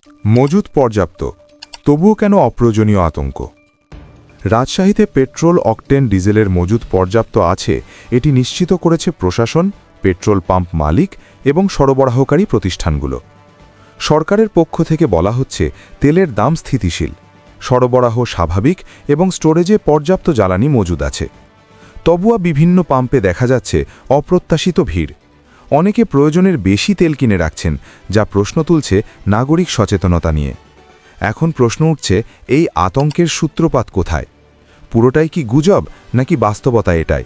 মজুদ পর্যাপ্ত, তবুও কেন অপ্রয়োজনীয় আতঙ্ক? রাজশাহীতে পেট্রোল, অকটেন, ডিজেলের মজুদ পর্যাপ্ত আছে এটি নিশ্চিত করেছে প্রশাসন, পেট্রোল পাম্প মালিক এবং সরবরাহকারী প্রতিষ্ঠানগুলো। সরকারের পক্ষ থেকে বলা হচ্ছে তেলের দাম স্থিতিশীল, সরবরাহ স্বাভাবিক এবং স্টোরেজে পর্যাপ্ত জ্বালানি মজুদ আছে। তবুও বিভিন্ন পাম্পে দেখা যাচ্ছে অপ্রত্যাশিত ভিড়। অনেকে প্রয়োজনের বেশি তেল কিনে রাখছেন, যা প্রশ্ন তুলছে নাগরিক সচেতনতা নিয়ে। এখন প্রশ্ন উঠছে, এই আতঙ্কের সূত্রপাত কোথায়? পুরোটাই কি গুজব নাকি বাস্তবতা এটাই?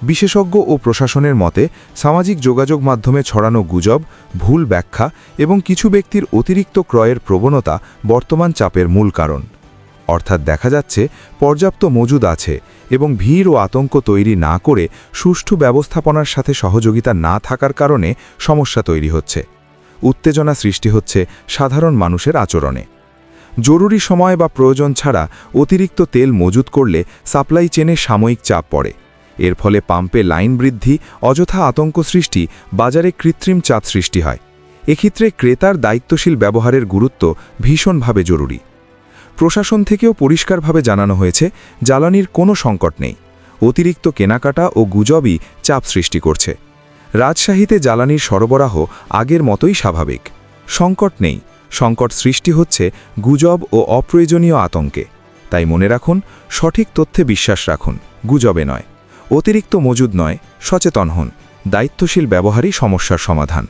বিশেষজ্ঞ ও প্রশাসনের মতে সামাজিক যোগাযোগ মাধ্যমে ছড়ানো গুজব, ভুল ব্যাখ্যা এবং কিছু ব্যক্তির অতিরিক্ত ক্রয়ের প্রবণতা বর্তমান চাপের মূল কারণ। অর্থাৎ দেখা যাচ্ছে পর্যাপ্ত মজুদ আছে এবং ভিড় ও আতঙ্ক তৈরি না করে সুষ্ঠু ব্যবস্থাপনার সাথে সহযোগিতা না থাকার কারণে সমস্যা তৈরি হচ্ছে। উত্তেজনা সৃষ্টি হচ্ছে সাধারণ মানুষের আচরণে। জরুরি সময় বা প্রয়োজন ছাড়া অতিরিক্ত তেল মজুত করলে সাপ্লাই চেনে সাময়িক চাপ পড়ে। এর ফলে পাম্পে লাইন বৃদ্ধি, অযথা আতঙ্ক সৃষ্টি, বাজারে কৃত্রিম চাপ সৃষ্টি হয়। এক্ষেত্রে ক্রেতার দায়িত্বশীল ব্যবহারের গুরুত্ব ভীষণভাবে জরুরি। প্রশাসন থেকেও পরিষ্কারভাবে জানানো হয়েছে জ্বালানির কোনো সংকট নেই। অতিরিক্ত কেনাকাটা ও গুজবই চাপ সৃষ্টি করছে। রাজশাহীতে জ্বালানির সরবরাহ আগের মতোই স্বাভাবিক। সংকট নেই, সংকট সৃষ্টি হচ্ছে গুজব ও অপ্রয়োজনীয় আতঙ্কে। তাই মনে রাখুন, সঠিক তথ্যে বিশ্বাস রাখুন, গুজবে নয়। অতিরিক্ত মজুদ নয়, সচেতন হন। দায়িত্বশীল ব্যবহারই সমস্যার সমাধান।